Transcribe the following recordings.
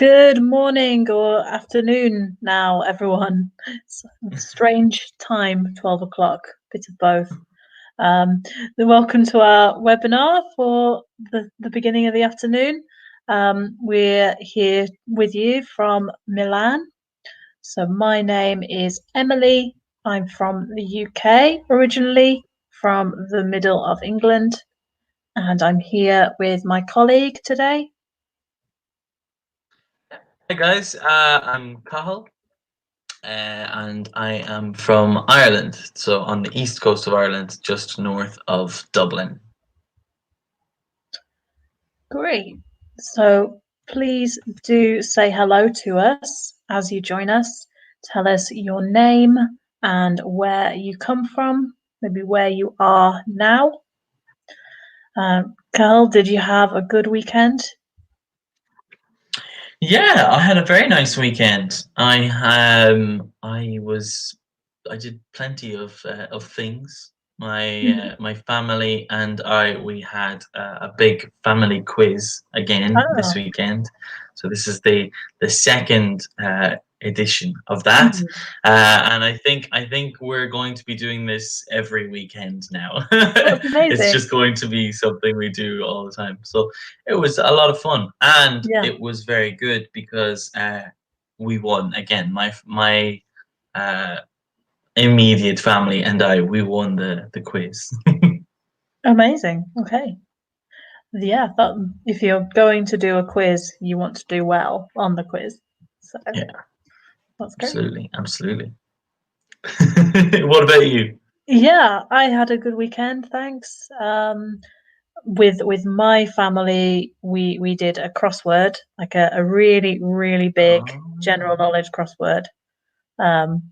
Good morning or afternoon now, everyone. It's a strange time, 12 o'clock, bit of both. Um, Welcome to our webinar for the beginning of the afternoon. We're here with you from Milan. So my name is Emily. I'm from the UK, originally from the middle of England, and I'm here with my colleague today. Hey guys, I'm Cathal, and I am from Ireland, so on the east coast of Ireland, just north of Dublin. Great. So please do say hello to us as you join us. Tell us your name and where you come from, maybe where you are now. Carl, did you have a good weekend? Yeah, I had a very nice weekend. I did plenty of things. My family and we had a big family quiz again this Oh, weekend. So this is the second edition of that, mhm. and I think we're going to be doing this every weekend now. That's It's amazing. just going to be something we do all the time. So it was a lot of fun, and Yeah, it was very good because we won again. My uh, immediate family and we won the quiz. amazing. Okay. Yeah, if you're going to do a quiz, you want to do well on the quiz. So Yeah, that's great. absolutely. What about you? Yeah, I had a good weekend, thanks. With my family, we did a crossword, like a really big Oh, general knowledge crossword. Um,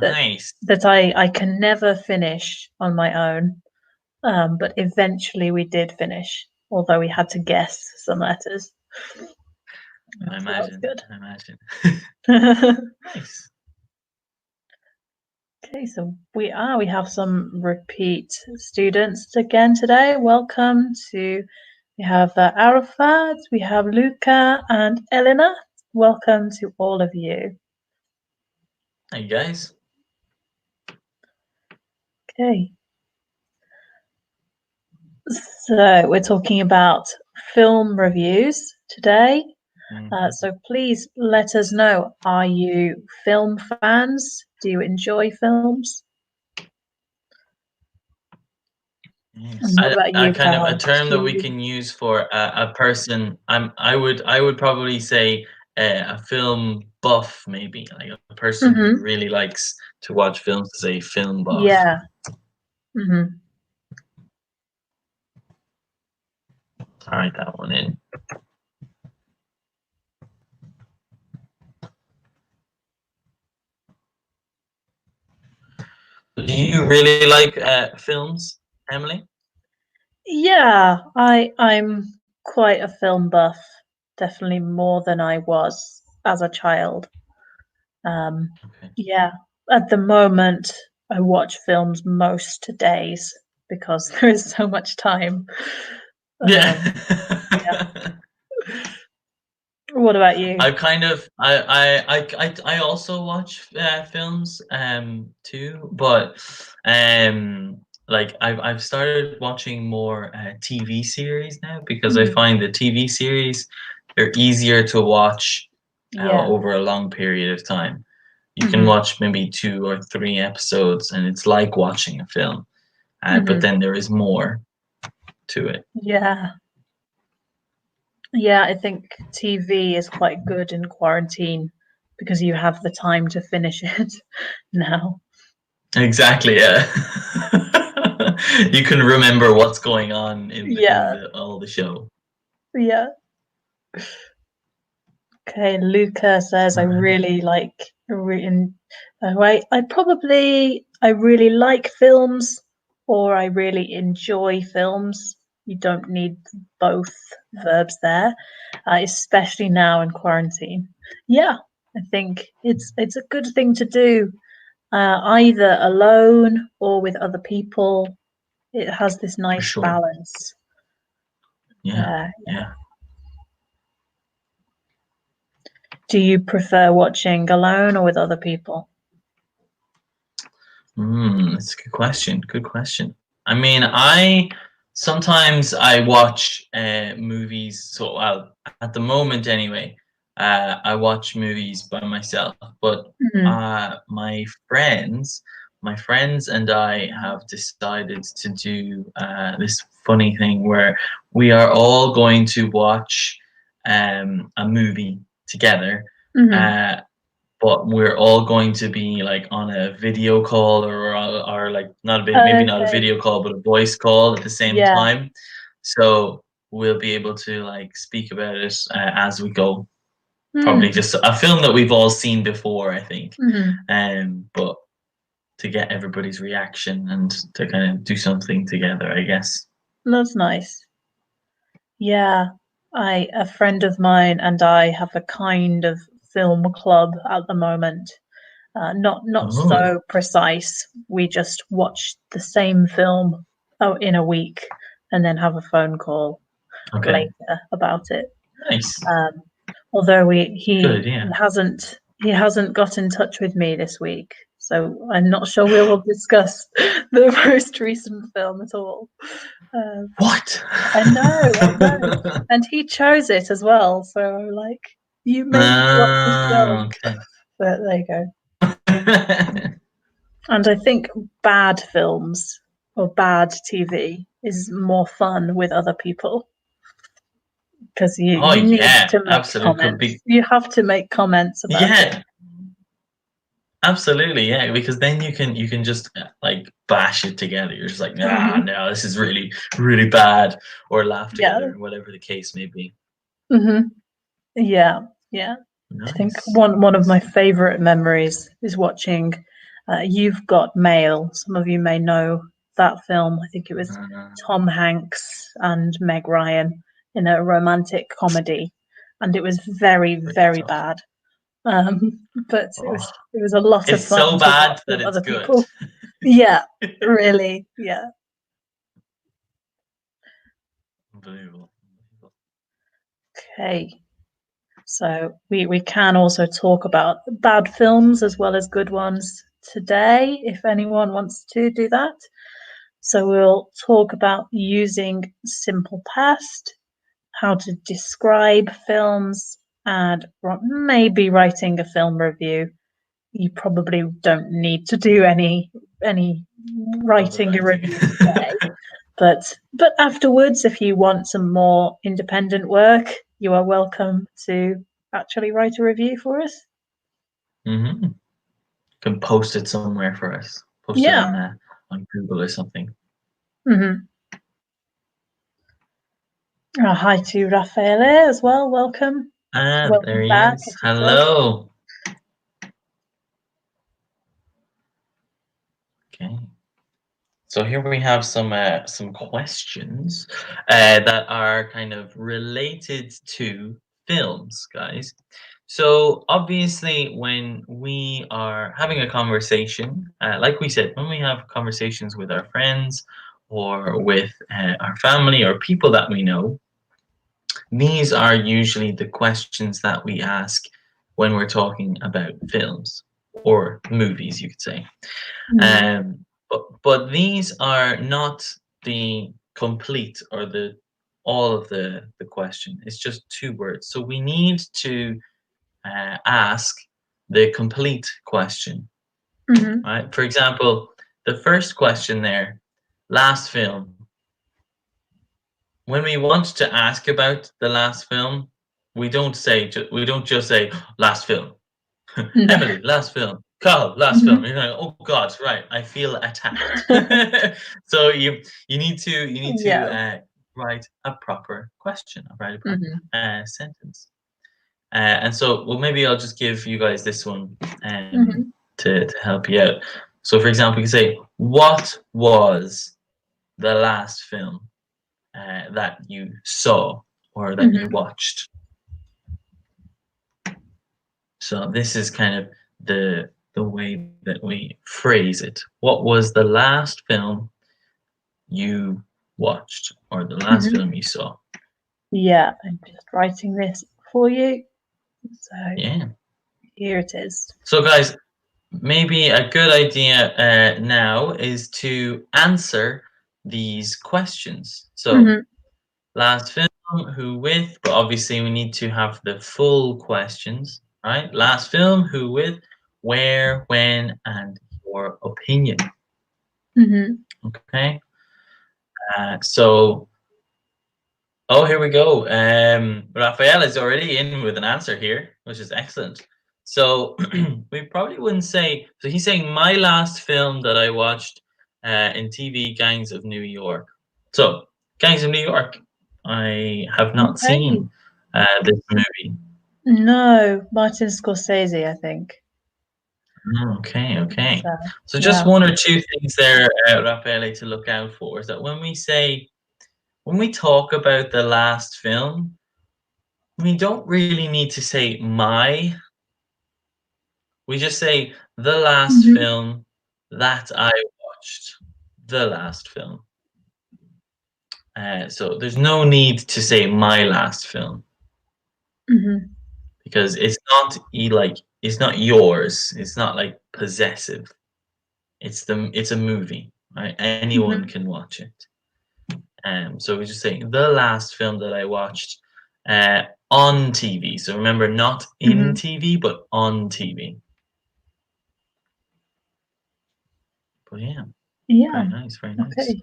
that nice. I can never finish on my own. But eventually we did finish, although we had to guess some letters. I So that imagine. I imagine. was good. Nice. Okay, so we have some repeat students again today. Welcome to, we have Arafat, we have Luca and Elena. Welcome to all of you. Hey guys. Okay, so we're talking about film reviews today. Mhm. So please let us know, are you film fans? Do you enjoy films? Yes. And what about A you, kind of a Carl? term Do that we you? can use for a person. I would probably say a film buff, maybe like a person who Hmm. really likes to watch films is a film buff. Yeah. Hmm. I'll write that one in. Do you really like films, Emily? Yeah, I'm quite a film buff, definitely more than I was as a child. Um, Okay. yeah, at the moment I watch films most days because there is so much time. Yeah. Yeah. What about you? I kind of I also watch films too, but like I've started watching more TV series now because I Mhm. find the TV series they're easier to watch Yeah. over a long period of time. You can Hmm. watch maybe 2 or 3 episodes and it's like watching a film, but Hmm. then there is more to it. Yeah. Yeah, I think TV is quite good in quarantine because you have the time to finish it now. Exactly, yeah. You can remember what's going on in Yeah, the all the show. yeah. Okay, Luca says I Alright. really like I really like films or I really enjoy films. You don't need both verbs there, especially now in quarantine. Yeah, I think it's a good thing to do, either alone or with other people. It has this For nice sure. balance. Yeah, Yeah. yeah. Do you prefer watching alone or with other people? That's a good question. Good question. I mean, I sometimes I watch movies. So, well, at the moment anyway, I watch movies by myself. But Mhm. my friends and I have decided to do this funny thing where we are all going to watch a movie together. Mhm. Uh, but we're all going to be like on a video call or like not a bit, maybe not a Okay. video call but a voice call at the same Yeah. time, so we'll be able to like speak about it as we go. Probably Mm. just a film that we've all seen before, I think. Mhm. But to get everybody's reaction and to kind of do something together, I guess. That's nice. Yeah. A friend of mine and I have a kind of film club at the moment. Not Oh, so precise. We just watch the same film in a week and then have a phone call okay, later about it. nice, Um, although good he idea. hasn't got in touch with me this week, so I'm not sure we will discuss the most recent film at all. Um, What? I know, and he chose it as well. So I'm like, you made me watch this film, Okay. but there you go. And I think bad films or bad TV is more fun with other people because Oh you need yeah, to make absolutely. Could comments. be. You have to make comments about it. Yeah, absolutely. Yeah, because then you can just like bash it together. You're just like, nah, Hmm. no, this is really really bad, or laugh Yeah. together, whatever the case may be. Hmm. Yeah. Yeah. I think Nice. one of my favorite memories is watching You've Got Mail. Some of you may know that film. I think it was Uh, Tom Hanks and Meg Ryan in a romantic comedy, and it was very, pretty very tough. bad. But Oh, it was a lot of it's fun so to watch bad that with it's other good. people. Yeah, really. Yeah. Unbelievable. Okay. So we can also talk about bad films as well as good ones today, if anyone wants to do that. So we'll talk about using simple past, how to describe films, and maybe writing a film review. You probably don't need to do any Of the writing a writing. review today. But afterwards, if you want some more independent work, you are welcome to actually write a review for us. Mm-hmm. Can post it somewhere for us. Post it Yeah. on Google or something. Hmm. Hi to Raffaele as well. Welcome. Ah, there Welcome he back, is. I should say. Hello. Okay. So here we have some questions that are kind of related to films, guys. So obviously, when we are having a conversation, like we said, when we have conversations with our friends or with our family or people that we know, these are usually the questions that we ask when we're talking about films or movies, you could say. Mm. But these are not the complete or the all of the question. It's just two words. So we need to ask the complete question, Hmm. right? For example, the first question there, last film. When we want to ask about the last film, we don't just say last film. No. Emily, last film. Carl, last film. Hmm. You're like, oh God, right. I feel attacked. So you need to Yeah. write a proper question, write a proper Hmm. sentence. And so, well, maybe I'll just give you guys this one Hmm. to help you out. So, for example, you can say, "What was the last film that you saw or that you Hmm. watched?" So this is kind of the way that we phrase it. What was the last film you watched or the last Hmm. film you saw? Yeah, I'm just writing this for you. So Yeah. here it is. So, guys, maybe a good idea now is to answer these questions. So, last film, who with, but obviously we need to have the full questions, right? Last film, who with, where, when, and your opinion. Okay. So, oh, here we go. Raphael is already in with an answer here, which is excellent. So we probably wouldn't say. So he's saying my last film that I watched in TV, Gangs of New York. So Gangs of New York, I have not Okay. seen this movie. No, Martin Scorsese, I think. Okay, okay. So yeah. just one or two things there, Raffaele, to look out for is that when we talk about the last film, we don't really need to say my. We just say the last film that I watched. The last film. So there's no need to say my last film because it's not it's not yours. It's not like possessive. It's a movie, right? Anyone can watch it. So we just say the last film that I watched on TV. So remember, not in TV, but on TV. But yeah, Yeah. very nice, very nice. Okay.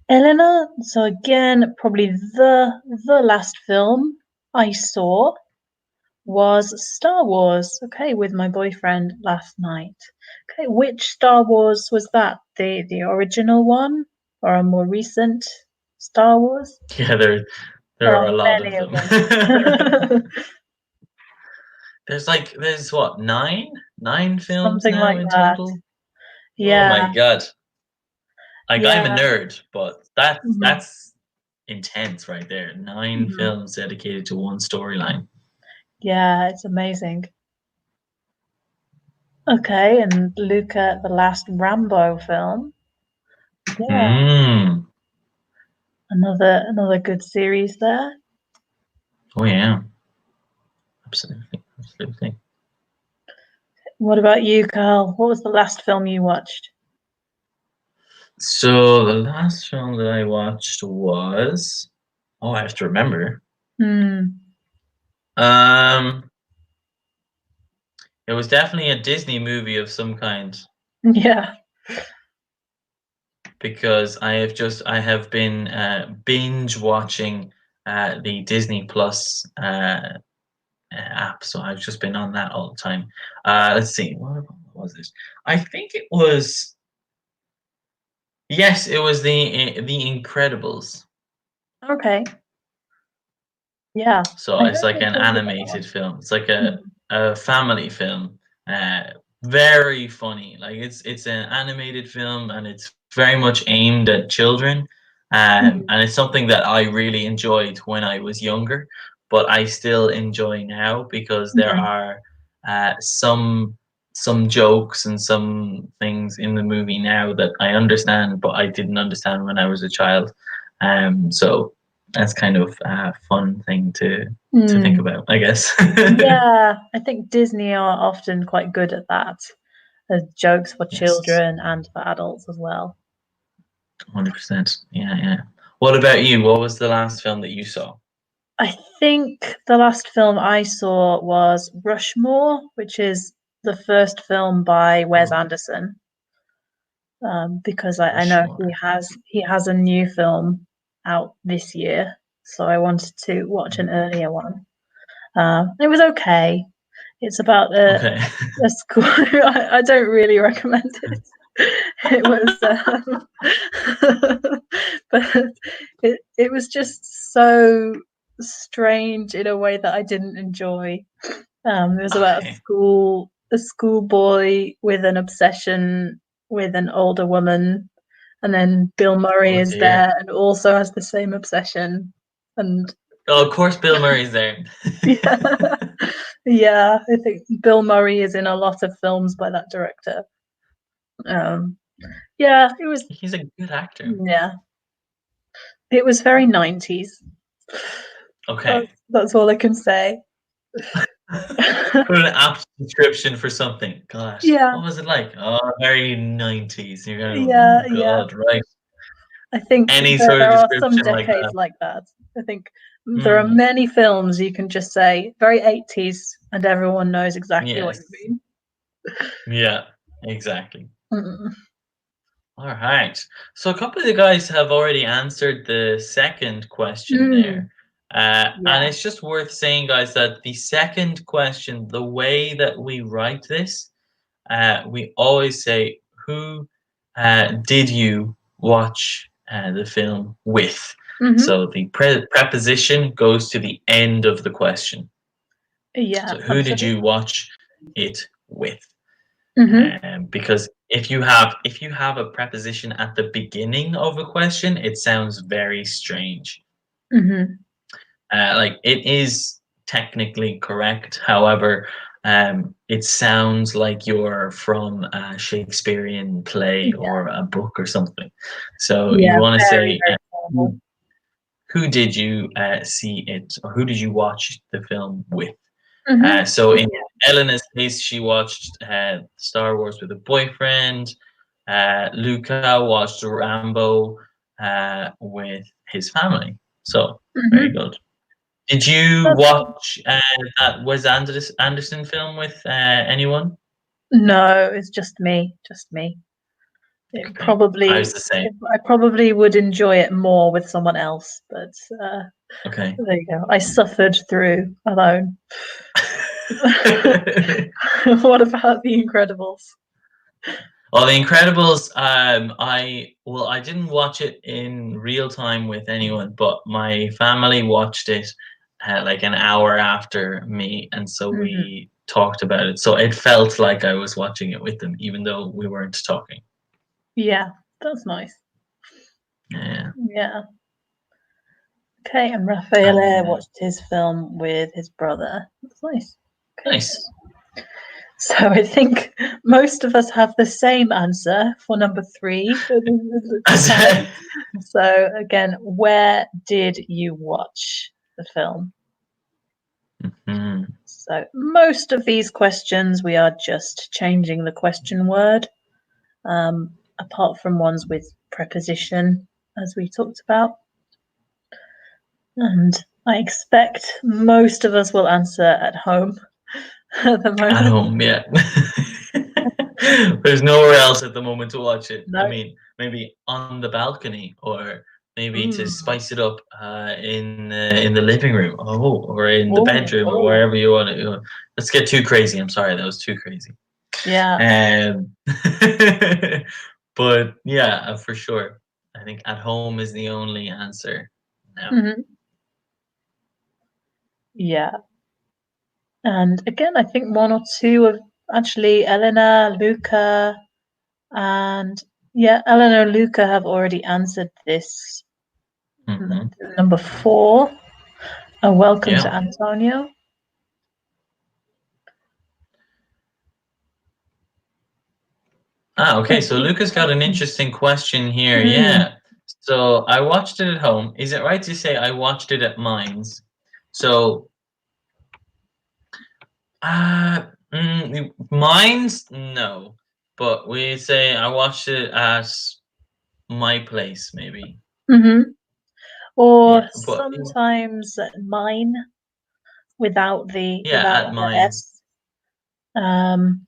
Eleanor, so again, probably the last film I saw was Star Wars, okay, with my boyfriend last night. Okay, which Star Wars was that? The original one or a more recent Star Wars? Yeah, there There are are a lot of many of them. them. There's what, nine films Something now like in that. total? Oh Yeah, my God. Like I'm a yeah. nerd, but that's Mhm, intense right there. 9 mhm. films dedicated to one storyline. Yeah, it's amazing. Okay, and Luca, the last Rambo film. Yeah, Mm. another good series there. Oh yeah. Absolutely. Absolutely. What about you, Carl? What was the last film you watched? So the last film that I watched was, oh, I have to remember. Um it was definitely a Disney movie of some kind. Yeah. Because I have been binge watching the Disney Plus app, so I've just been on that all the time. Let's see, what was this? I think it was, yes, it was the Incredibles. Okay. Yeah. So I it's heard like you an talk about that animated one. film. It's like Mhm, a family film. Very funny. Like it's an animated film and it's very much aimed at children. And it's something that I really enjoyed when I was younger, but I still enjoy now because there mhm. are some jokes and some things in the movie now that I understand, but I didn't understand when I was a child. So that's kind of a fun thing to think Mm. about, I guess. Yeah, I think Disney are often quite good at that. As jokes for Yes, children and for adults as well. 100%. Yeah, yeah. What about you? What was the last film that you saw? I think the last film I saw was Rushmore, which is the first film by Wes Oh, Anderson. Because I know Rushmore. he has a new film out this year, so I wanted to watch an earlier one. It was okay. It's about Okay. a school. I don't really recommend it. It was, but it was just so strange in a way that I didn't enjoy. It was about Okay. a schoolboy with an obsession with an older woman, and then Bill Murray Oh is dear. there and also has the same obsession. And Oh, of course, Bill Murray's there. yeah, yeah, I think Bill Murray is in a lot of films by that director. Um, yeah, He's a good actor. yeah, it was very 90s. Okay. That's all I can say. Put an apt description for something. Gosh, Yeah, what was it like? Oh, very 90s. You're going, yeah, oh yeah. God, right. I think Any there, sort of there are some description like decades that. like that. I think there are Mm, many films you can just say very 80s and everyone knows exactly what you yes. mean. Yeah, exactly. Mm. All right. So a couple of the guys have already answered the second question there. Mm. And Yeah. it's just worth saying, guys, that the second question, the way that we write this, we always say, who did you watch the film with? Hmm. So the preposition goes to the end of the question. Yeah, So who did absolutely. you watch it with? Hmm. Because if you have a preposition at the beginning of a question, it sounds very strange. Hmm. Like it is technically correct, however, it sounds like you're from a Shakespearean play Yeah. or a book or something. So you Yeah, want to very, say, very formal. who did you see it, or who did you watch the film with? Hmm. So in Yeah. Elena's case, she watched Star Wars with a boyfriend. Luca watched Rambo with his family. So very Hmm. good. Did you That's good. watch that Wes Anderson film with anyone? No, it's just me. Just me. It Okay, I was probably, the same. I probably would enjoy it more with someone else, but Okay. there you go. I suffered through alone. What about The Incredibles? Well, The Incredibles, I didn't watch it in real time with anyone, but my family watched it like an hour after me, and so Hmm. we talked about it. So it felt like I was watching it with them, even though we weren't talking. Yeah, that's nice. Yeah, Yeah. Okay, and Raphael uh, watched his film with his brother. That's nice. Okay, nice. so I think most of us have the same answer for number three. So again, where did you watch the film? Mhm. So most of these questions, we are just changing the question word, apart from ones with preposition, as we talked about. And I expect most of us will answer at home at the At moment. home, yeah. There's nowhere else at the moment to watch it. I No. mean, maybe on the balcony, or maybe to Mm. spice it up in the living room, or in the Oh, bedroom, or oh. wherever you want to. Let's get too crazy. I'm sorry, that was too crazy. Yeah. Um, but yeah, for sure. I think at home is the only answer now. Hmm. Yeah. And again, I think one or two of actually Eleanor, Luca, and yeah, Eleanor and Luca have already answered this. Hmm. Number four. Welcome to Yeah. Antonio. Okay. So Luca's got an interesting question here. Mm. Yeah. So I watched it at home. Is it right to say I watched it at mine's? So, mine's no, but we say I watched it at my place, maybe. Hmm. Yeah, Or but sometimes mine without yeah, at the mine. S. Um,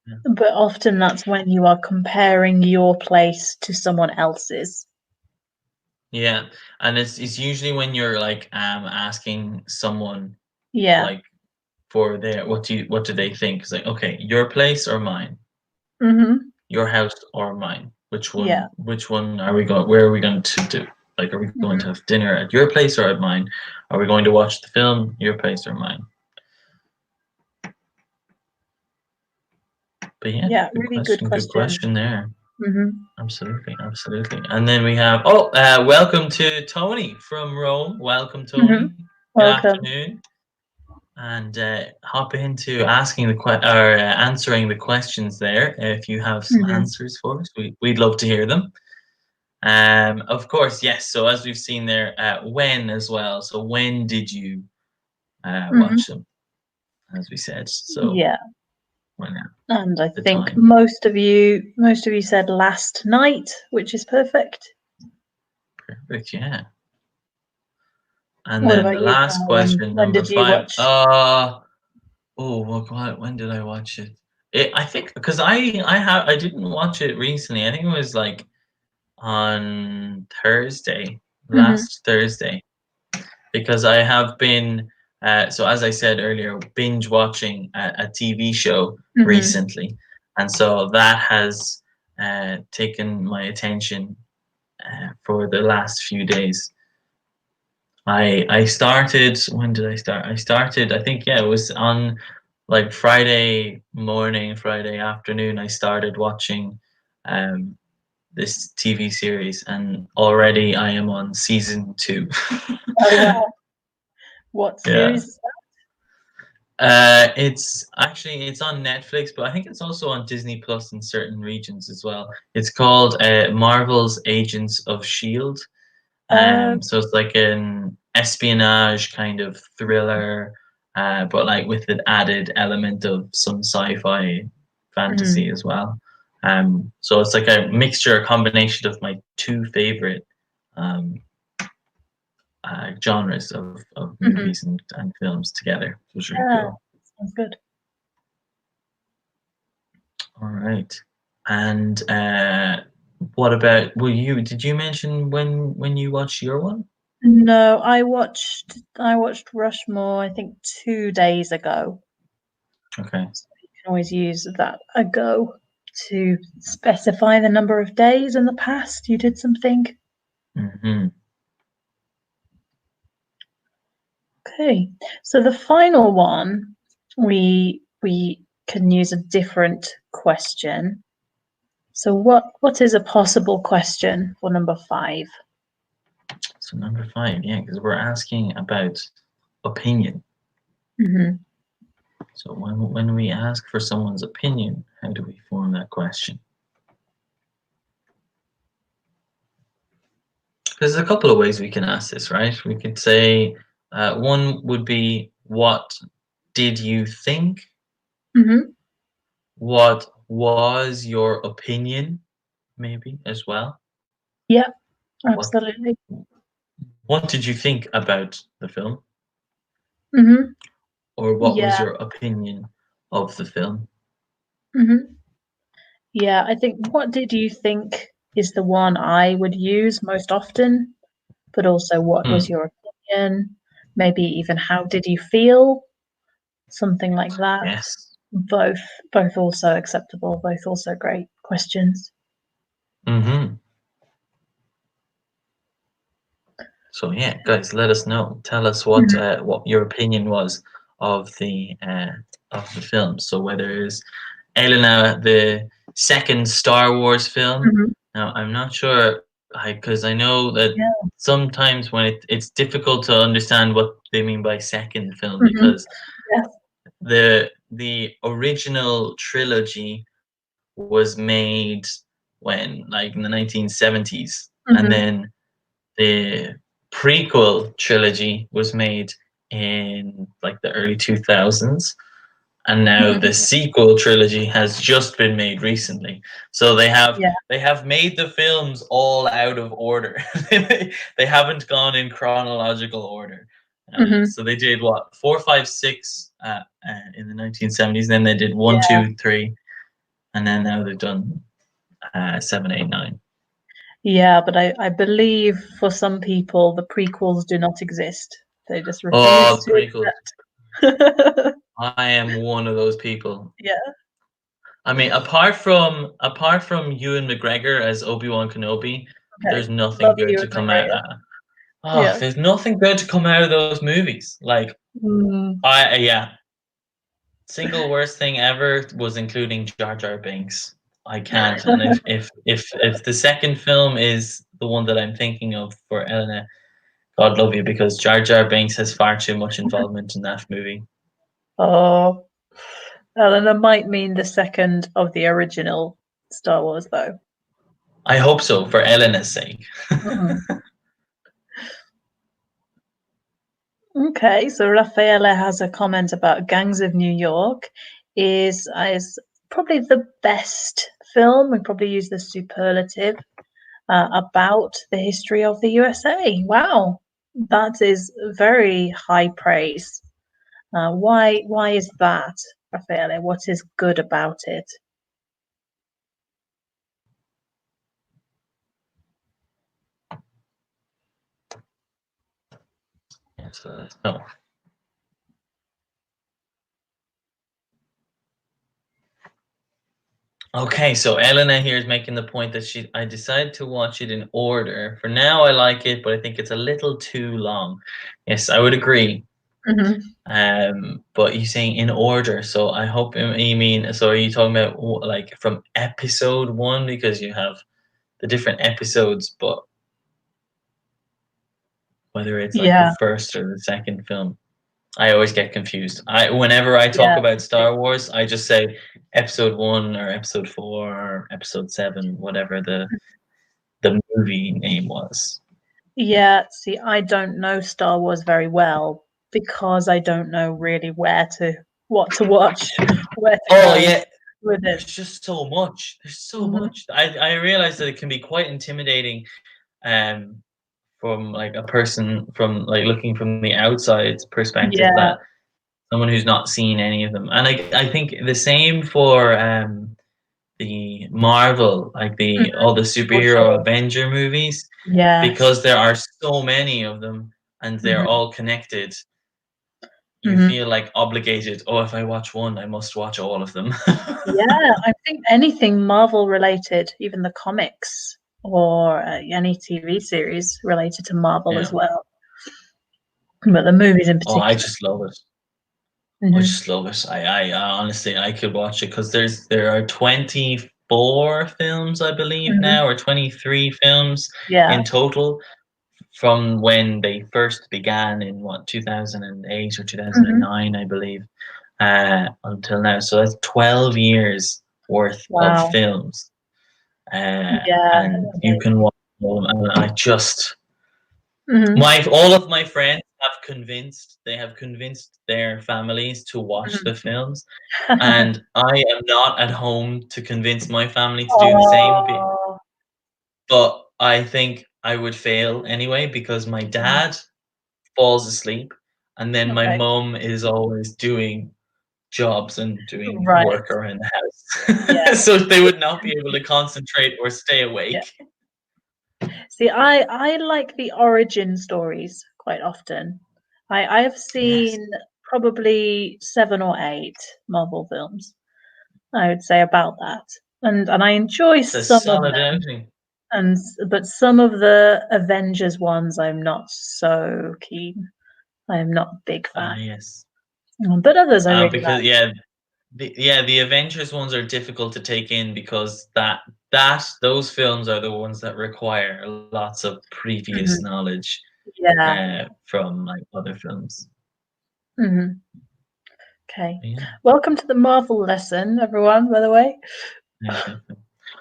Yeah. but often that's when you are comparing your place to someone else's. Yeah, and it's usually when you're like asking someone Yeah. like for their what do they think? It's like, okay, your place or mine? Hmm. Your house or mine? Yeah. Which one are we going where are we going to do? Like, are we going to Hmm. have dinner at your place or at mine? Are we going to watch the film, your place or mine? But yeah, Yeah. Really good good question. question there. Hmm. Absolutely, absolutely. And then we have welcome to Tony from Rome. Welcome, Hmm. Tony. Good Welcome. afternoon. And hop into asking or answering the questions there. If you have some Hmm. answers for us, we'd love to hear them. Of course, yes. So as we've seen there, when as well. So when did you Hmm. watch them? as we said. So Yeah. why not? And I The think time. most of you said last night, which is perfect. Perfect, yeah. And What then about the you, last Carl? question, When number did you 5. watch? When did I watch it? I think because I didn't watch it recently. I think it was like on Thursday, Mhm, last Thursday, because I have been so as I said earlier, binge watching a TV show mhm. recently, and so that has taken my attention for the last few days. I started. When did I start? I started. I think, yeah, it was on like Friday morning, Friday afternoon. I started watching um, this TV series, and already I am on season 2. Oh, wow. What Yeah. series is It's on Netflix, but I think it's also on Disney Plus in certain regions as well. It's called Marvel's Agents of Shield. that? So it's like an espionage kind of thriller, but like with an added element of some sci-fi fantasy Mhm, as well. So it's like a mixture, a combination of my two favorite um, genres of mhm. movies and films together, which was really Yeah, cool. sounds good. All right. And what about, did you mention when you watched your one? No, I watched Rushmore, I think 2 days ago. Okay. So you can always use that ago to specify the number of days in the past you did something. Hmm. Okay. So the final one, we can use a different question. So what is a possible question for number 5? So number 5, yeah, because we're asking about opinion. Hmm. So when we ask for someone's opinion, how do we form that question? There's a couple of ways we can ask this, right? We could say one would be, what did you think? Hmm. What was your opinion? Maybe as well. Yeah, What absolutely. what did you think about the film? Hmm. Or what was Yeah. your opinion of the film? Hmm. Yeah, I think what did you think is the one I would use most often, but also what was Hmm. your opinion? Maybe even how did you feel? Something like that. Yes. Both both also acceptable, both also great questions. Mm-hmm. So yeah, guys, let us know. Tell us Mhm, what your opinion was of the film. So whether it's Elena, the second Star Wars film. mhm. Now I'm not sure, because I know that Yeah. sometimes when it's difficult to understand what they mean by second film, Mhm. because Yes. the original trilogy was made when, like, in the 1970s, and Mhm. then the prequel trilogy was made in like the early 2000s, and now the Mhm. sequel trilogy has just been made recently. So Yeah. they have made the films all out of order. They haven't gone in chronological order. Mhm. So they did what, 4, 5, 6 in the 1970s. Then they did 1, Yeah. 2, 3, and then now they've done 7, 8, 9. Yeah, but I believe for some people the prequels do not exist. They just refuse Oh, to prequels! accept. I am one of those people. Yeah. I mean, apart from Ewan McGregor as Obi-Wan Kenobi, Okay. there's nothing Love good you to and come out. McGregor. Oh, Yeah. there's nothing good to come out of those movies. Like, Mm. yeah, single worst thing ever was including Jar Jar Binks. I can't. And if the second film is the one that I'm thinking of for Elena, God love you, because Jar Jar Binks has far too much involvement in that movie. Oh, Eleanor might mean the second of the original Star Wars, though. I hope so, for Elena's sake. Mhm. Okay, so Raffaele has a comment about Gangs of New York is probably the best film. We probably use the superlative about the history of the USA. Wow, that is very high praise. Why is that, Raffaele? What is good about it? Yes, no. Okay, so Elena here is making the point that I decided to watch it in order. For now, I like it, but I think it's a little too long. Yes, I would agree. Mhm. But you're saying in order, so I hope you mean. So are you talking about like from episode one because you have the different episodes, but whether it's like the Yeah, first or the second film? I always get confused. Whenever I talk yeah. about Star Wars, I just say episode 1 or episode 4 or episode 7, whatever the movie name was. Yeah, see, I don't know Star Wars very well because I don't know really what to watch, where to Oh go yeah, with it. there's just so much. There's so Mhm. much. I realize that it can be quite intimidating um from like a person from like looking from the outside perspective, Yeah. that someone who's not seen any of them. And I think the same for the Marvel, like Mhm. all the For superhero sure. Avenger movies, Yes. because there are so many of them and they're Mhm. all connected. You Mhm. feel like obligated. Oh, if I watch one, I must watch all of them. Yeah, I think anything Marvel related, even the comics or any TV series related to Marvel as Yeah. well, but the movies in Oh, I particular. just love it. I Mhm. just love it. I honestly I could watch it because there are 24 films, I believe Mhm. now, or 23 films Yeah. in total from when they first began in what 2008 or Mhm. 2009, I believe, until now. So that's 12 years worth of Wow. films, Yeah. and you can watch them. And I just Mhm. my all of my friends have convinced their families to watch Mhm. the films, and I am not at home to convince my family to do the same. Oh. But I think I would fail anyway because my Mm, dad falls asleep, and then my okay. mum is always doing jobs and doing Right. work around the Yeah. house. So they would not be able to concentrate or stay Yeah. awake. See, I like the origin stories quite often. I have Yes. seen probably 7 or 8 Marvel films, I would say about that, and I enjoy It's a some of solid them, outing. but some of the Avengers ones I'm not so keen. I am not a big Ah, fan, yes. but others I really Because like. the Avengers ones are difficult to take in because those films are the ones that require lots of previous Mhm. knowledge Yeah. from like other films. Mhm. Okay. Yeah, Welcome to the Marvel lesson, everyone, by the way. yeah, definitely.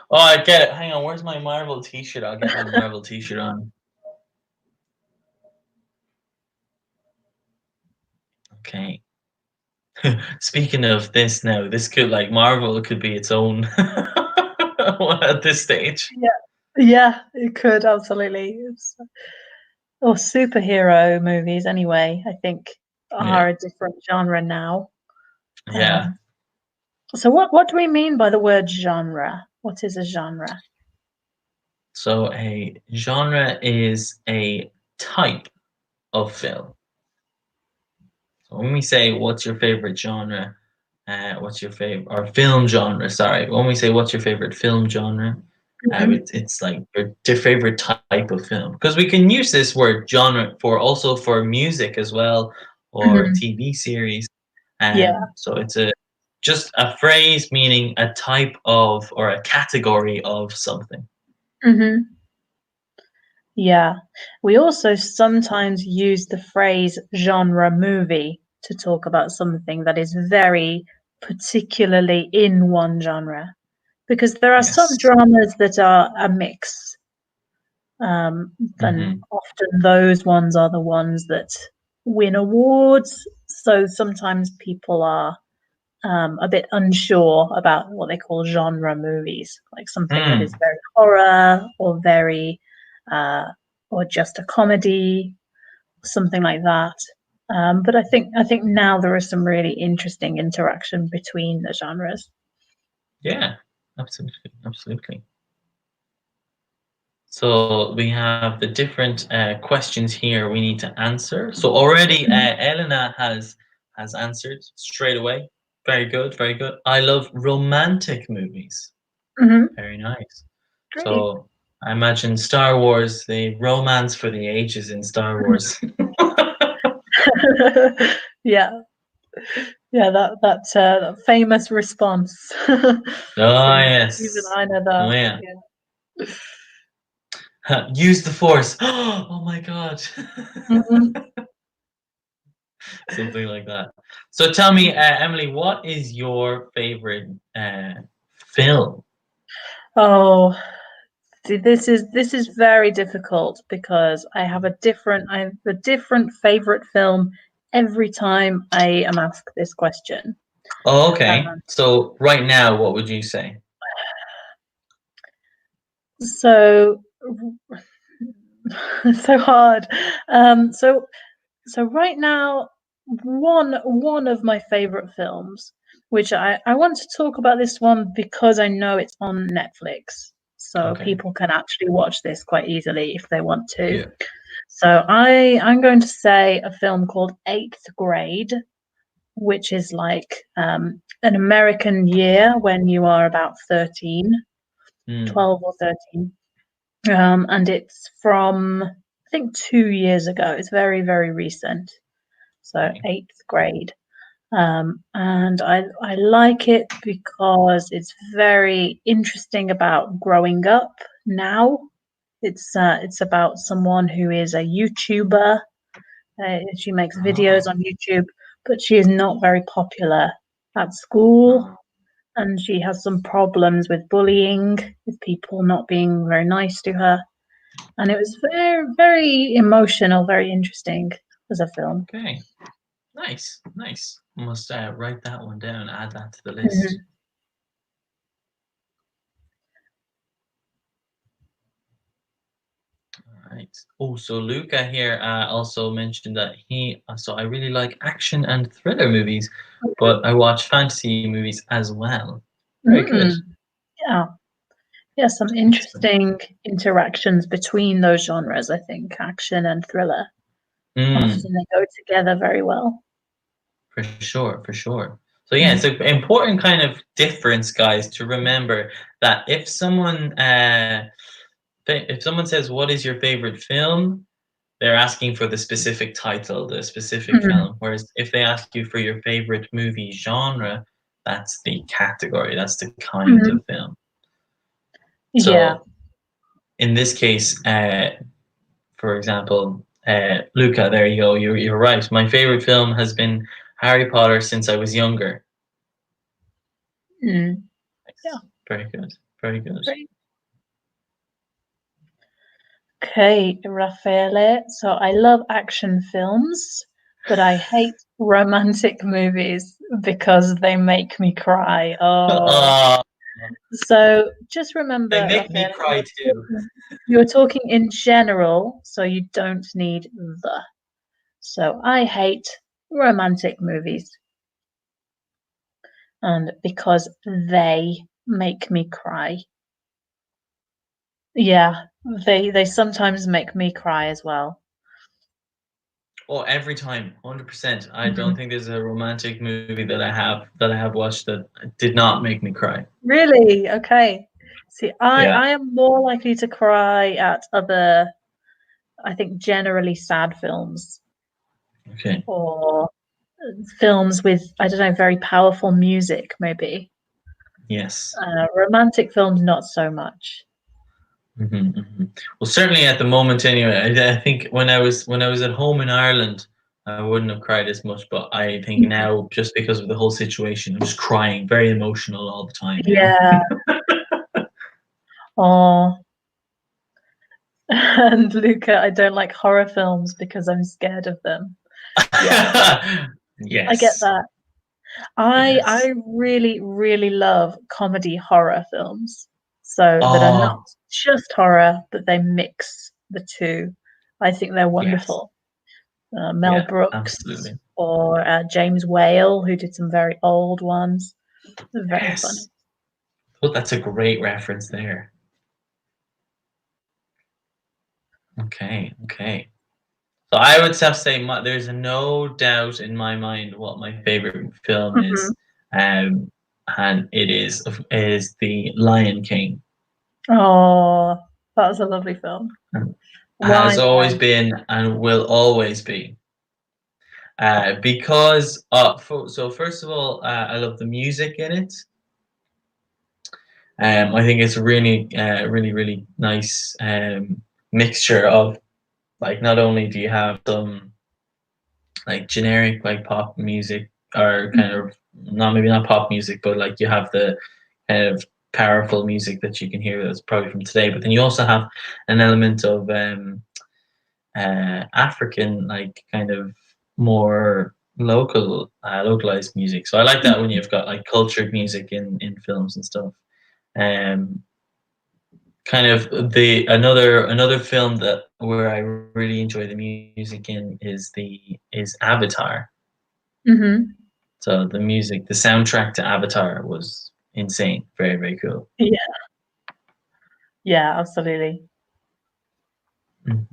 Oh, I get it. Hang on, where's my Marvel T-shirt? I'll get my Marvel T-shirt on. Okay. Speaking of this now, this could like Marvel could be its own one at this stage. Yeah. Yeah, it could absolutely. Or superhero movies anyway, I think Yeah, are a different genre now. yeah. Um, so what do we mean by the word genre? What is a genre? So a genre is a type of film. So when we say what's your favorite genre, what's your favorite or film genre? Sorry, when we say what's your favorite film genre, Mhm. it's like your favorite type of film because we can use this word genre for also for music as well or Mhm. TV series. Yeah. So it's a just a phrase meaning a type of or a category of something. Mhm. Yeah. We also sometimes use the phrase genre movie to talk about something that is very particularly in one genre. Because there are some Yes. dramas that are a mix, and Hmm. often those ones are the ones that win awards. So sometimes people are a bit unsure about what they call genre movies, like something that is Mm, very horror or very, uh, or just a comedy, something like that. But I think now there is some really interesting interaction between the genres. yeah, absolutely, absolutely. So we have the different questions here we need to answer. So already Elena has answered straight away. Very good, very good. I love romantic movies. Mm-hmm. Very nice. Great. So I imagine Star Wars, the romance for the ages in Star Wars. Yeah, yeah, that famous response. Oh Even yes. I know Oh that. yeah. Yeah. Use the force. Oh my god. Hmm. Something like that. So tell me, Emily, what is your favorite film? Oh, see, this is very difficult because I have a different favorite film every time I am asked this question. Oh, okay. Um, So right now, what would you say? so so hard. So right now, one of my favorite films, which I want to talk about this one because I know it's on Netflix, so Okay. people can actually watch this quite easily if they want to. Yeah. So I'm going to say a film called Eighth Grade, which is like an American year when you are about 13, Mm, 12 or 13. And it's from, I think, 2 years ago. It's very, very recent. So okay. eighth grade. And I like it because it's very interesting about growing up now. It's about someone who is a YouTuber. She makes videos Oh, on YouTube, but she is not very popular at school, oh, and she has some problems with bullying, with people not being very nice to her. And it was very, very emotional, very interesting as a film. okay. Nice, nice. Must write that one down, add that to the list. Mhm. Right. Oh, so Luca here also mentioned that so I really like action and thriller movies, but I watch fantasy movies as well. Very good. Mm, yeah, yeah, some Excellent. interesting interactions between those genres, I think, action and thriller. Mm, Often they go together very well. for sure, for sure. So yeah, it's Mhm. an important kind of difference, guys, to remember that if someone says, "What is your favorite film?" they're asking for the specific title, the specific Mhm. film. Whereas if they ask you for your favorite movie genre, that's the category, that's the kind Mhm. of film. Yeah. So in this case, for example, Luca, there you go. You're right. My favorite film has been Harry Potter since I was younger. Mm. Yeah. Nice. Very good. Very good. Great. Okay, Raffaele. So I love action films, but I hate romantic movies because they make me cry. Oh. Uh, So just they remember, make me Raphael, cry too. you're talking in general, so you don't need the. So I hate romantic movies, and because they make me cry. Yeah, they sometimes make me cry as well. Oh, every time, 100%. I don't Mhm. think there's a romantic movie that I have watched that did not make me cry. Really? Okay. See, I Yeah. I am more likely to cry at other, I think, generally sad films Okay. or films with, I don't know, very powerful music, maybe. Yes. Romantic films, not so much. Well, certainly at the moment, anyway. I think when I was at home in Ireland, I wouldn't have cried as much. But I think now, just because of the whole situation, I'm just crying, very emotional all the time. Yeah. Oh, and Luca, I don't like horror films because I'm scared of them. Yeah, I get Yes, that. I yes. I really, really love comedy horror films. So that are not Oh, just horror, but they mix the two. I think they're yes. wonderful. Mel Yeah, Brooks absolutely. or James Whale, who did some very old ones. They're very funny. Yes. Well, that's a great reference there. Okay, okay. So I would have to say there's no doubt in my mind what my favorite film Mhm. is, um, and it is The Lion King. Oh, that was a lovely film. And Why has always though? been and will always be. Because so first of all, I love the music in it. I think it's really, really nice mixture of like not only do you have some like generic like pop music or kind Mhm, of not maybe not pop music, but like you have the kind of powerful music that you can hear that's probably from today, but then you also have an element of African like kind of more localized music. So I like that when mhm, you've got like cultured music in films and stuff. Um, kind of the another film that where I really enjoy the music in is Avatar. mhm. So the music, the soundtrack to Avatar was insane. Very, very cool. Yeah, yeah, absolutely. Mhm.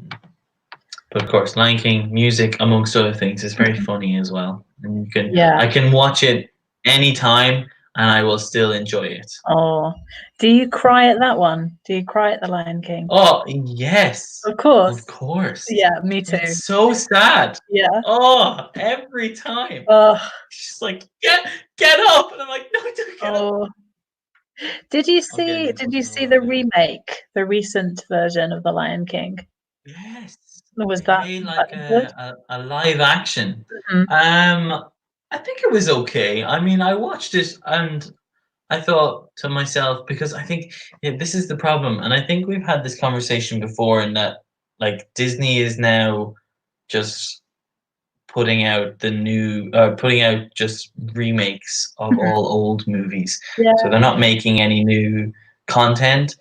But of course, Lion King music, amongst other things, is very Mhm. funny as well. And Yeah. I can watch it anytime and I will still enjoy it. Oh, do you cry at that one? Do you cry at The Lion King? Oh, yes. Of course. Of course. Yeah, me too. It's so sad. Yeah. Oh, every time. Oh, She's like, get up. And I'm like, no, don't get up. oh. I'm getting Did you emotional see right the now. remake, the recent version of The Lion King? Yes. Was They made that like good? a live action. Mhm, Um, I think it was okay. I mean, I watched it and I thought to myself, because I think this is the problem, and I think we've had this conversation before, in that like Disney is now just putting out just remakes of mhm. all old movies. So they're Yeah. not making any new content.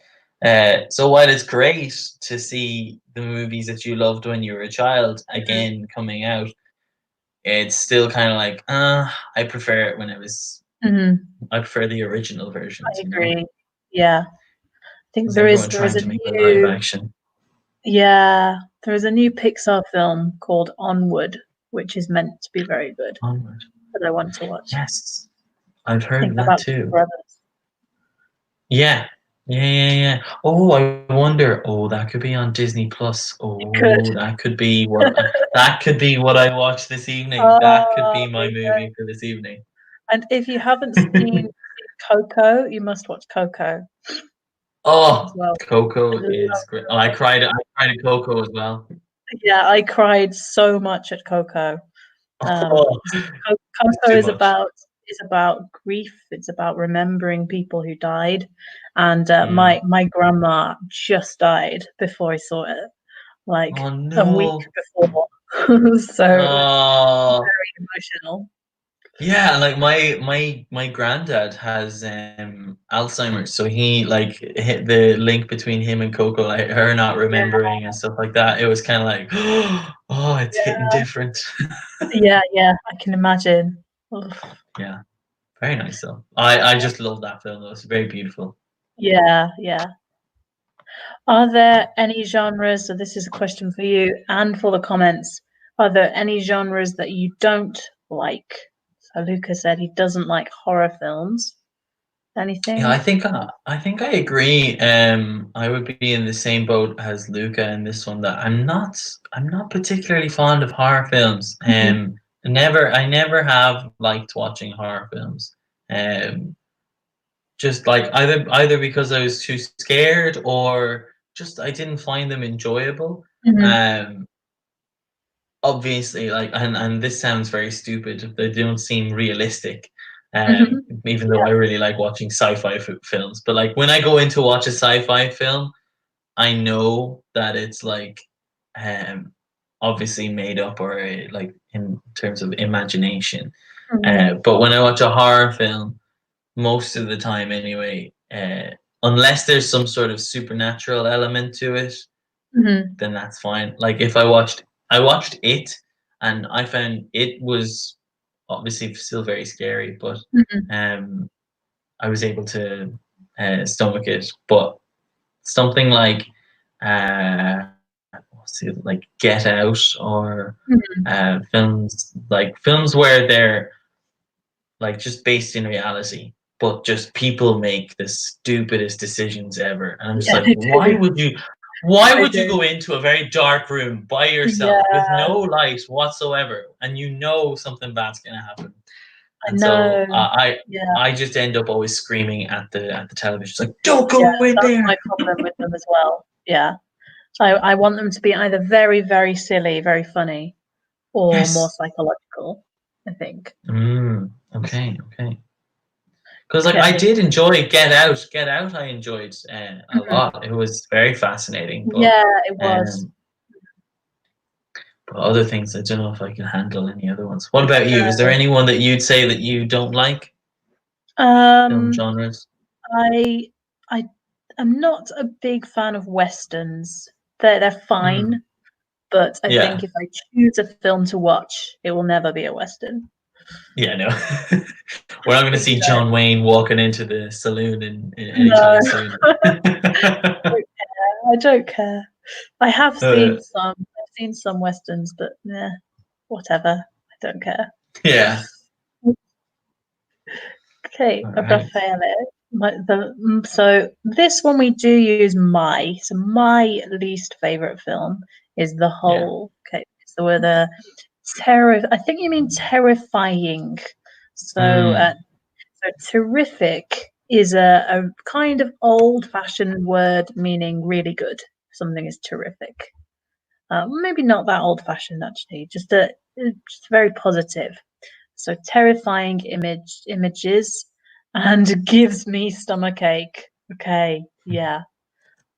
So while it's great to see the movies that you loved when you were a child Mhm, again coming out, it's still kind of like, I prefer it when it was. mhm. I prefer the original I versions, agree. Yeah. I think Is everyone there is trying a to make a live new action? yeah, there is a new Pixar film called Onward, which is meant to be very good Onward. that I want to watch. Yes, I've I heard think of that about two too. brothers. Yeah. Yeah, yeah, yeah. Oh, I wonder. Oh, that could be on Disney Plus. It could. Oh, that could be what I watch this evening. That could Oh, be there my you go. movie for this evening. And if you haven't seen Coco, you must watch Coco as Oh, well. I Coco is love, great. Oh, love I cried at Coco as well. yeah, I cried so much at Coco. Oh, Because it's Coco too much. is about grief. It's about remembering people who died, and Mm. my grandma just died before I saw it, like Oh a week no. before. So it was Oh. very emotional. Yeah, and like my granddad has Alzheimer's, so he like hit the link between him and Coco, like her not Yeah, remembering and stuff like that. It was kind of like, oh, it's hitting yeah, different. yeah, yeah. I can imagine. Ugh. Yeah, very nice though. I just love that film though. It's very beautiful. Yeah, yeah. Are there any genres, so this is a question for you and for the comments, are there any genres that you don't like? So Luca said he doesn't like horror films. Yeah, Anything? I think I agree. I would be in the same boat as Luca in this one, that I'm not particularly fond of horror films. Mhm, I never have liked watching horror films. Um, just like either because I was too scared, or just I didn't find them enjoyable. mhm, Um, obviously, like, and this sounds very stupid. They don't seem realistic. mhm. Even though Yeah, I really like watching sci-fi films, but like when I go in to watch a sci-fi film, I know that it's like, um, obviously made up or like in terms of imagination. Mhm. But when I watch a horror film, most of the time anyway, unless there's some sort of supernatural element to it, Mhm. then that's fine. Like if I watched It, and I found it was obviously still very scary, but Mhm. um, I was able to stomach it. But something like what's it, like Get Out, or Mhm. films where they're like just based in reality, but just people make the stupidest decisions ever. And I'm just Yeah, like, they do. why They would you do. go into a very dark room by yourself Yeah, with no light whatsoever, and you know something bad's gonna happen? I And so know. Yeah, I just end up always screaming at the television. It's like, don't yeah, go in that's there. my problem with them as well. Yeah. So I want them to be either very, very silly, very funny, or more Yes. psychological, I think. Okay, okay. Because like I Okay. did enjoy Get Out. Get Out, I enjoyed a Mhm. lot. It was very fascinating, Yeah, it was. um, but other things, I don't know if I can handle any other ones. What about you? Is there No. anyone that you'd say that you don't like, film Um, genres? I I am not a big fan of westerns. They're Mm, fine, but I yeah, think if I choose a film to watch, it will never be a western. yeah, no. We're not going to see You know, John Wayne walking into the saloon in no, anytime soon. I don't care. I have Uh, seen some. I've seen some westerns, but yeah, whatever. I don't care. yeah. Okay, All right. Raffaele. So this one we do use my. So my least favorite film is The Yeah. Hole. Okay, so with a terror. I think you mean terrifying. So, Mm, so terrific is a kind of old-fashioned word meaning really good. Something is terrific. Maybe not that old-fashioned actually. Just very positive. So terrifying images and gives me stomach ache. Okay, yeah.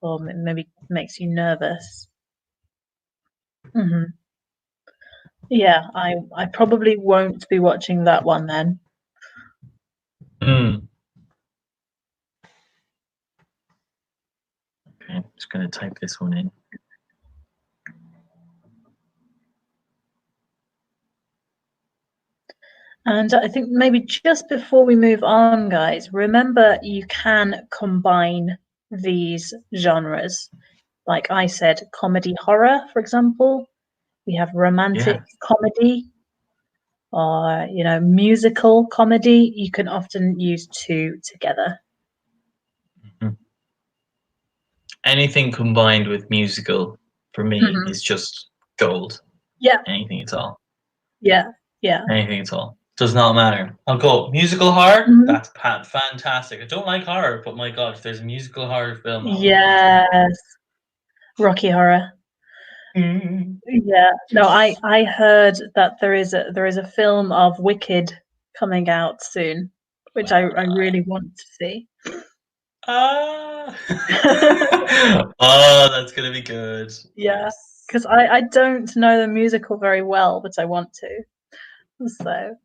Or maybe makes you nervous. Hmm. Yeah, I probably won't be watching that one then. mm. Okay, I'm just going to type this one in. And I think maybe just before we move on, guys, remember you can combine these genres. Like I said, comedy horror, for example. We have Yeah. romantic comedy, or musical comedy. You can often use two together. Mhm. Anything combined with musical for me Hmm. is just gold. Yeah, Anything at all. yeah, yeah. Anything at all. Does not matter. I'll go musical horror. Hmm. That's fantastic. I don't like horror, but my God, if there's a musical horror film, I will watch it. Yes, Rocky Horror. Mm. Yeah. No, I heard that there is a film of Wicked coming out soon, which I really want to see. Ah. Oh, that's gonna be good. Yeah, Yes. because I don't know the musical very well, but I want to. So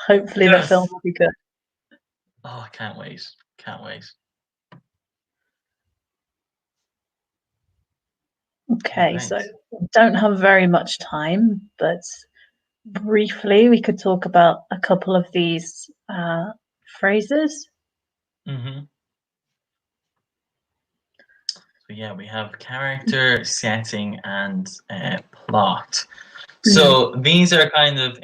hopefully the film Yes. will be good. Oh, I can't wait. Can't wait. Okay, so Right. we don't have very much time, but briefly we could talk about a couple of these phrases. Mm-hmm. So yeah, we have character, setting, and plot. Mm, So these are kind of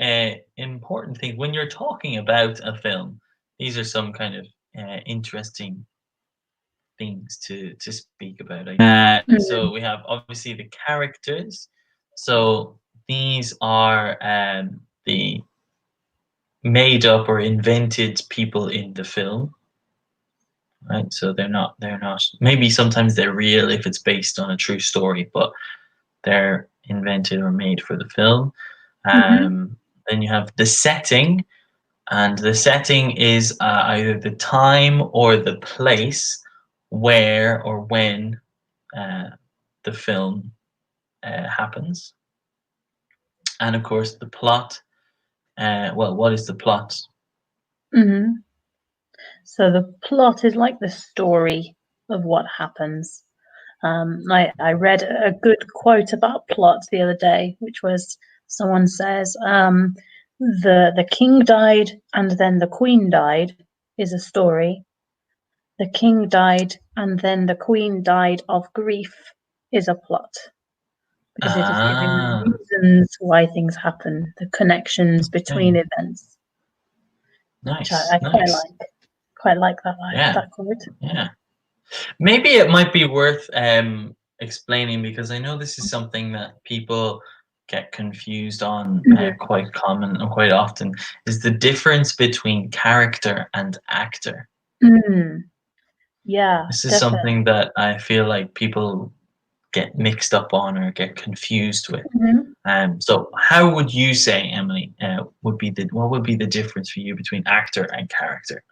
important things when you're talking about a film. These are some kind of interesting things to speak about. So mm, we have obviously the characters. So these are the made up or invented people in the film, right? So they're not maybe sometimes they're real if it's based on a true story, but they're invented or made for the film. mhm. Then you have the setting, and the setting is either the time or the place where or when uh, the film happens. and of course the plot. Well, what is the plot? Hmm. So the plot is like the story of what happens. I read a good quote about plot the other day, which was someone says, the king died and then the queen died is a story. The king died and then the queen died of grief is a plot, because it is giving the Ah, reasons why things happen, the connections between okay. events, which Nice, I quite nice. like. Quite like that Yeah, that quote. yeah. Maybe it might be worth explaining, because I know this is something that people get confused on Mhm. quite common and quite often, is the difference between character and actor. Mm, yeah, This is definitely. something that I feel like people get mixed up on or get confused with. Mhm. So how would you say, Emily, what would be the difference for you between actor and character?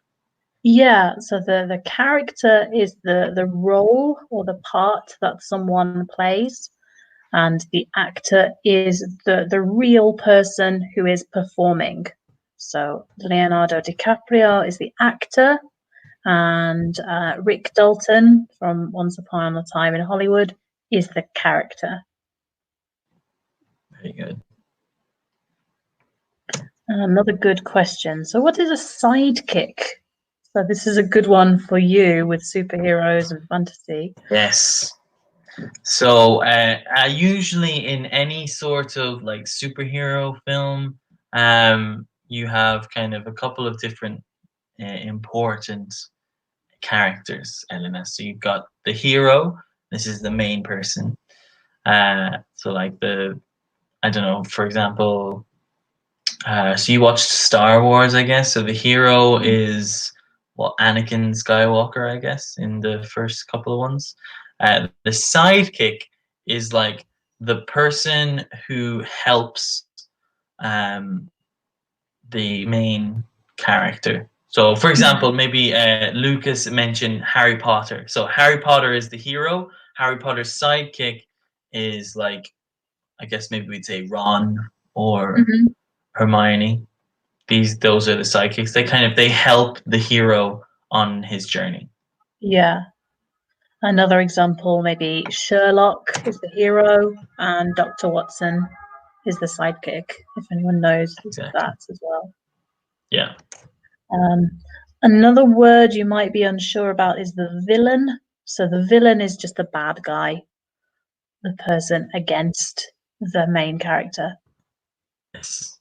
Yeah, so the character is the role or the part that someone plays, and the actor is the real person who is performing. So Leonardo DiCaprio is the actor, and Rick Dalton from Once Upon a Time in Hollywood is the character. Very good. Another good question. So, what is a sidekick? So, this is a good one for you with superheroes and fantasy. Yes. So, usually in any sort of like superhero film, you have kind of a couple of different important characters, Elena. So you've got the hero. This is the main person. So like I don't know, for example, so you watched Star Wars, I guess. So the hero is what, Anakin Skywalker, I guess, in the first couple of ones. The sidekick is like the person who helps um, the main character. So, for example, Mhm. maybe Lucas mentioned Harry Potter. So Harry Potter is the hero. Harry Potter's sidekick is like, I guess maybe we'd say Ron or Mhm. Hermione. Those are the sidekicks. They help the hero on his journey. Yeah. Another example, maybe Sherlock is the hero and Dr. Watson is the sidekick, if anyone knows Exactly. that as well. Yeah. Um, Another word you might be unsure about is the villain. So the villain is just the bad guy, the person against the main character. Yes.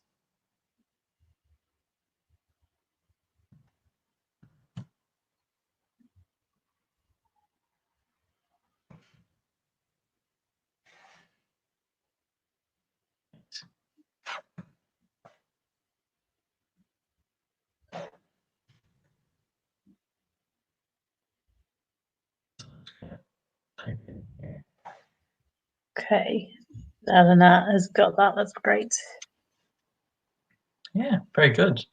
Okay, Eleanor has got that. That's great. Yeah. Very good.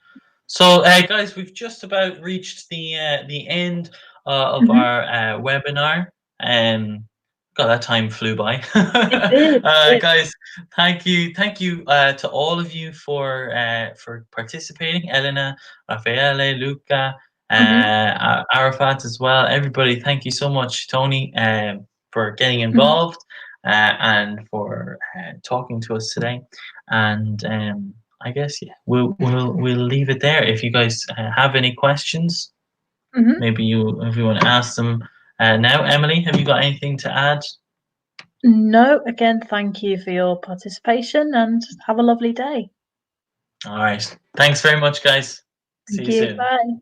So, guys, we've just about reached the end of Mhm. our webinar. God, that time flew by. It did. It Guys, thank you to all of you for participating. Elena, Raffaele, Luca, did. Mhm. Arafat as well. Everybody, thank you so much, Tony, for getting Mhm. involved and for talking to us today. And I guess yeah, we'll leave it there. If you guys have any questions, Mhm. maybe if you want to ask them now. Emily, have you got anything to add? No, again, thank you for your participation and have a lovely day. All right. Thanks very much, guys. See Thank you you. soon. Bye.